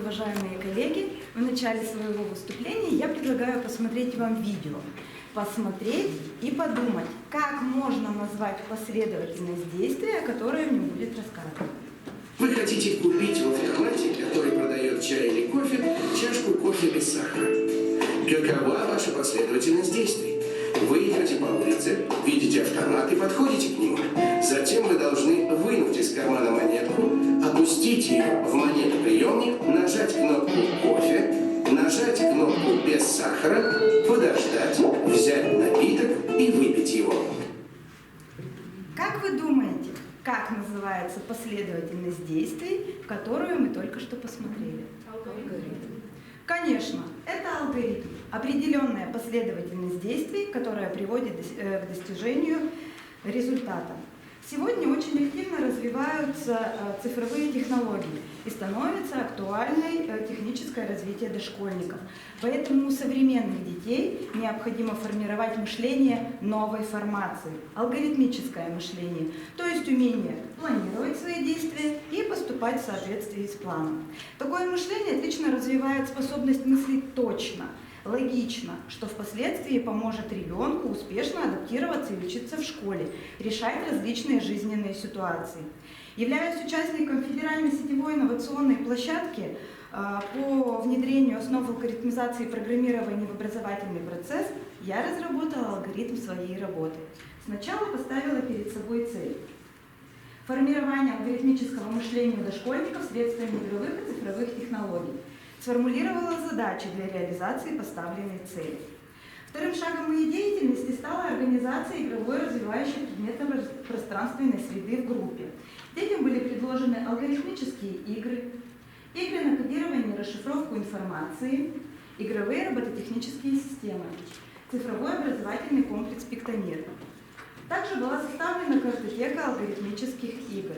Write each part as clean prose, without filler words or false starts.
уважаемые коллеги, в начале своего выступления я предлагаю посмотреть вам видео. Посмотреть и подумать, как можно назвать последовательность действия, которое в нем будет рассказано. Вы хотите купить в автомате, который продает чай или кофе, чашку кофе без сахара. Какова ваша последовательность действий? Вы идете по улице, видите автомат и подходите к нему. Затем вы должны вынуть из кармана монетку, опустить ее в монетоприемник, нажать кнопку «Кофе», нажать кнопку «Без сахара», подождать, взять напиток и выпить его. Как вы думаете, как называется последовательность действий, которую мы только что посмотрели? Алгоритм. Конечно, это алгоритм. Определенная последовательность действий, которая приводит к достижению результата. Сегодня очень активно развиваются цифровые технологии и становится актуальной техническое развитие дошкольников. Поэтому у современных детей необходимо формировать мышление новой формации, алгоритмическое мышление, то есть умение планировать свои действия и поступать в соответствии с планом. Такое мышление отлично развивает способность мыслить точно, логично, что впоследствии поможет ребенку успешно адаптироваться и учиться в школе, решать различные жизненные ситуации. Являясь участником федеральной сетевой инновационной площадки по внедрению основ алгоритмизации и программирования в образовательный процесс, я разработала алгоритм своей работы. Сначала поставила перед собой цель – формирование алгоритмического мышления у дошкольников средствами игровых и цифровых технологий. Сформулировала задачи для реализации поставленной цели. Вторым шагом моей деятельности стала организация игровой развивающей предметно-пространственной среды в группе. Детям были предложены алгоритмические игры, игры на кодирование и расшифровку информации, игровые робототехнические системы, цифровой образовательный комплекс «Пиктомир». Также была составлена картотека алгоритмических игр.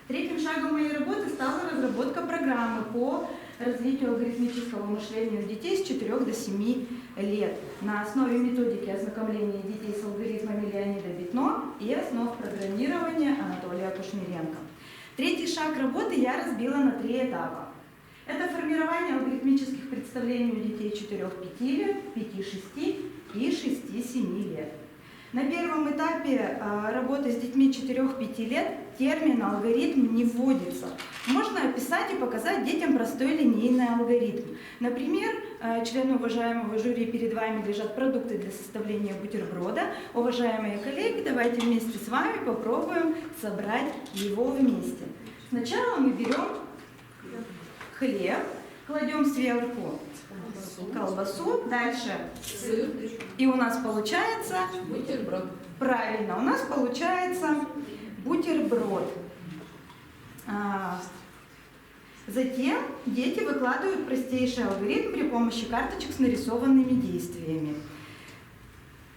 Третьим шагом моей работы стала разработка программы по развитию алгоритмического мышления у детей с 4 до 7 лет на основе методики ознакомления детей с алгоритмами Леонида Битно и основ программирования Анатолия Кушниренко. Третий шаг работы я разбила на 3 этапа. Это формирование алгоритмических представлений у детей 4-5 лет, 5-6 и 6-7 лет. На первом этапе работы с детьми 4-5 лет термин алгоритм не вводится. Можно описать и показать детям простой линейный алгоритм. Например, члены уважаемого жюри, перед вами лежат продукты для составления бутерброда. Уважаемые коллеги, давайте вместе с вами попробуем собрать его вместе. Сначала мы берем хлеб, кладем сверху колбасу, дальше сыр. И у нас получается бутерброд. Правильно, у нас получается бутерброд. Затем дети выкладывают простейший алгоритм при помощи карточек с нарисованными действиями.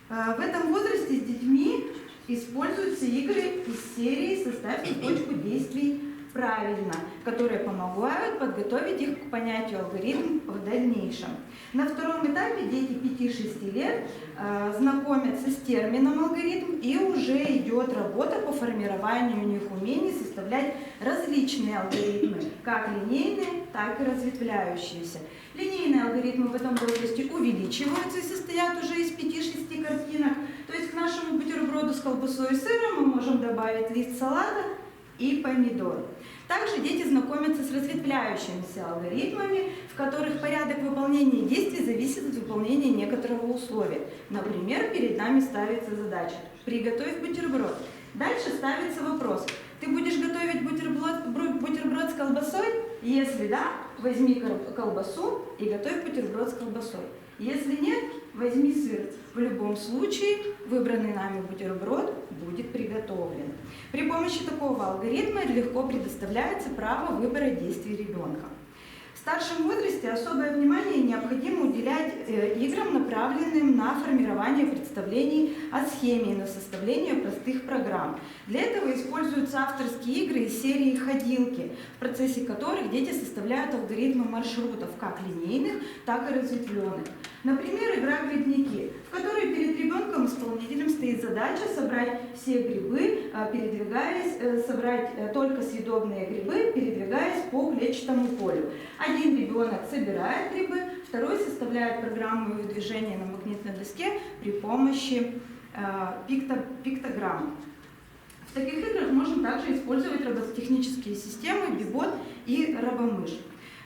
В этом возрасте с детьми используются игры из серии «Составь цепочку действий правильно», которые помогают подготовить их к понятию алгоритм в дальнейшем. На втором этапе дети 5-6 лет знакомятся с термином алгоритм, и уже идет работа по формированию у них умений составлять различные алгоритмы, как линейные, так и разветвляющиеся. Линейные алгоритмы в этом возрасте увеличиваются и состоят уже из 5-6 картинок. То есть к нашему бутерброду с колбасой и сыром мы можем добавить лист салата и помидор. Также дети знакомятся с разветвляющимися алгоритмами, в которых порядок выполнения действий зависит от выполнения некоторого условия. Например, перед нами ставится задача «Приготовь бутерброд». Дальше ставится вопрос: ты будешь готовить бутерброд с колбасой? Если да, возьми колбасу и готовь бутерброд с колбасой. Если нет, возьми сыр. В любом случае выбранный нами бутерброд будет приготовлен. При помощи такого алгоритма легко предоставляется право выбора действий ребенка. В старшем возрасте особое внимание необходимо уделять играм, направленным на формирование представлений о схеме и на составление простых программ. Для этого используются авторские игры из серии «Ходилки», в процессе которых дети составляют алгоритмы маршрутов, как линейных, так и разветвленных. Например, игра «Грибники», в которой перед ребенком-исполнителем стоит задача собрать все грибы, собрать только съедобные грибы, передвигаясь по клетчатому полю. Один ребенок собирает грибы, второй составляет программу движения на магнитной доске при помощи пиктограмм. В таких играх можно также использовать робототехнические системы Бибот и Робомыш.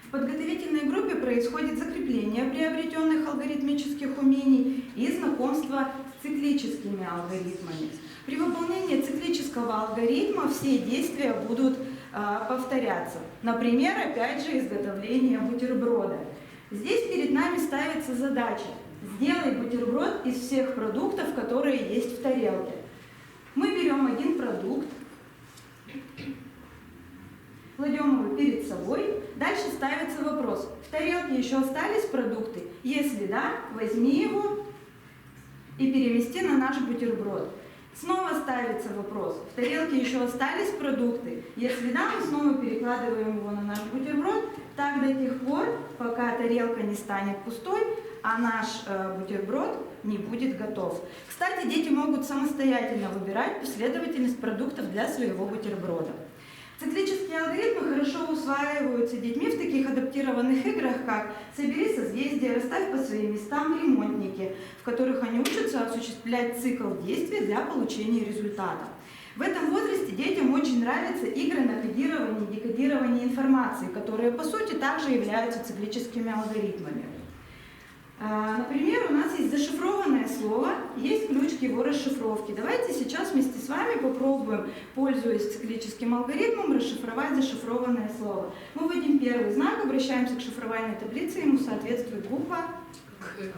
В подготовительной группе происходит закрепление приобретенных алгоритмических умений и знакомство с циклическими алгоритмами. При выполнении циклического алгоритма все действия будут повторяться. Например, опять же, изготовление бутерброда. Здесь перед нами ставится задача: сделай бутерброд из всех продуктов, которые есть в тарелке. Мы берем один продукт, кладем его перед собой. Дальше ставится вопрос: в тарелке еще остались продукты? Если да, возьми его и перемести на наш бутерброд. Снова ставится вопрос: в тарелке еще остались продукты? Если да, мы снова перекладываем его на наш бутерброд, так до тех пор, пока тарелка не станет пустой, а наш бутерброд не будет готов. Кстати, дети могут самостоятельно выбирать последовательность продуктов для своего бутерброда. Циклические алгоритмы хорошо усваиваются детьми в таких адаптированных играх, как «Собери созвездия», «Расставь по своим местам», «Ремонтники», в которых они учатся осуществлять цикл действий для получения результата. В этом возрасте детям очень нравятся игры на кодирование и декодирование информации, которые по сути также являются циклическими алгоритмами. Например, у нас есть зашифрованное слово, есть ключ к его расшифровке. Давайте сейчас вместе с вами попробуем, пользуясь циклическим алгоритмом, расшифровать зашифрованное слово. Мы вводим первый знак, обращаемся к шифровальной таблице, ему соответствует буква К.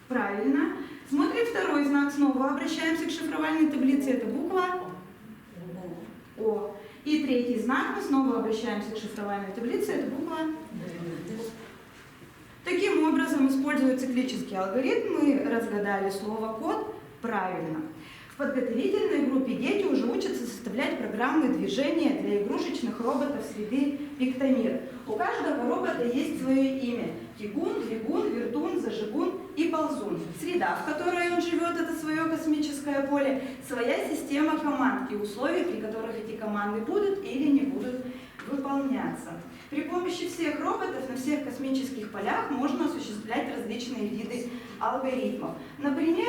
Правильно. Смотрим второй знак, снова обращаемся к шифровальной таблице, это буква О. И третий знак, мы снова обращаемся к шифровальной таблице, это буква Д. Таким образом, используя циклический алгоритм, мы разгадали слово «код» правильно. В подготовительной группе дети уже учатся составлять программы движения для игрушечных роботов среды Пиктомир. У каждого робота есть свое имя: Тигун, Двигун, Вертун, Зажигун и Ползун. Среда, в которой он живет, это свое космическое поле, своя система команд и условий, при которых эти команды будут или не будут выполняться. При помощи всех роботов на всех космических полях можно осуществлять различные виды алгоритмов. Например,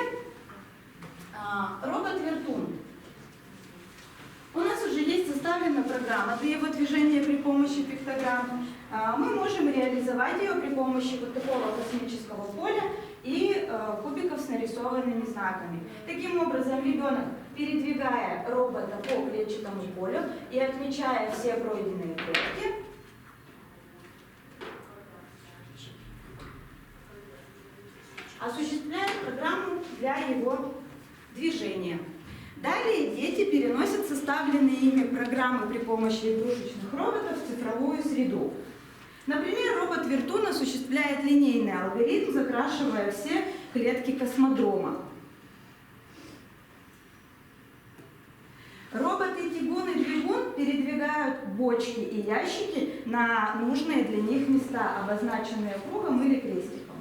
робот-вертун. У нас уже есть составлена программа для его движения при помощи пиктограмм. Мы можем реализовать ее при помощи вот такого космического поля и кубиков с нарисованными знаками. Таким образом, ребенок, передвигая робота по клетчатому полю и отмечая все пройденные клетки, осуществляет программу для его движения. Далее дети переносят составленные ими программы при помощи игрушечных роботов в цифровую среду. Например, робот-вертун осуществляет линейный алгоритм, закрашивая все клетки космодрома. Роботы Тигун и Двигун передвигают бочки и ящики на нужные для них места, обозначенные кругом или крестиком.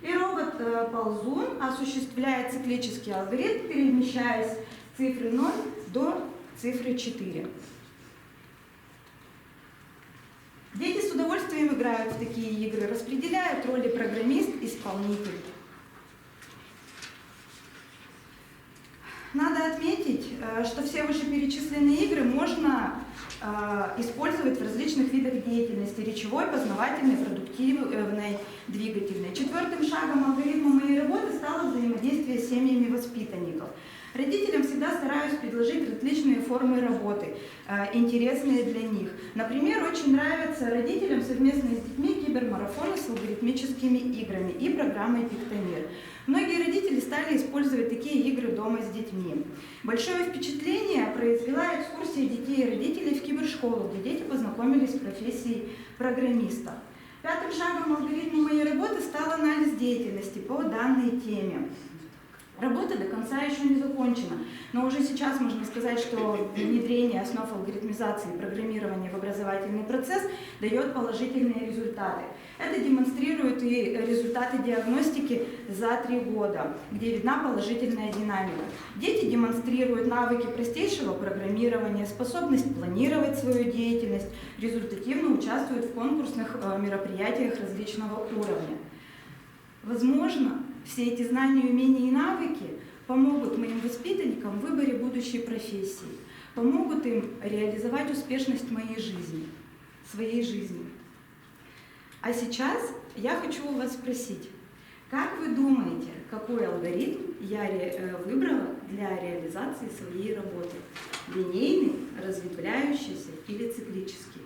И робот-ползун осуществляет циклический алгоритм, перемещаясь с цифры 0 до цифры 4. Дети с удовольствием играют в такие игры, распределяют роли программист-исполнитель. Надо отметить, что все вышеперечисленные игры можно использовать в различных видах деятельности: речевой, познавательной, продуктивной, двигательной. Четвертым шагом алгоритма моей работы стало взаимодействие с семьями воспитанников. Родителям всегда стараюсь предложить различные формы работы, интересные для них. Например, очень нравятся родителям совместные с детьми кибермарафоны с алгоритмическими играми и программой Пиктомир. Многие родители стали использовать такие игры дома с детьми. Большое впечатление произвела экскурсия детей и родителей в кибершколу, где дети познакомились с профессией программиста. Пятым шагом алгоритма моей работы стал анализ деятельности по данной теме. Работа до конца еще не закончена, но уже сейчас можно сказать, что внедрение основ алгоритмизации и программирования в образовательный процесс дает положительные результаты. Это демонстрируют и результаты диагностики за 3 года, где видна положительная динамика. Дети демонстрируют навыки простейшего программирования, способность планировать свою деятельность, результативно участвуют в конкурсных мероприятиях различного уровня. Возможно, все эти знания, умения и навыки помогут моим воспитанникам в выборе будущей профессии, помогут им реализовать успешность своей жизни. А сейчас я хочу у вас спросить, как вы думаете, какой алгоритм я выбрала для реализации своей работы? Линейный, разветвляющийся или циклический?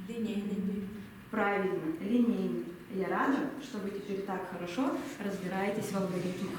Линейный. Правильно, линейный. Я рада, что вы теперь так хорошо разбираетесь в алгоритмах.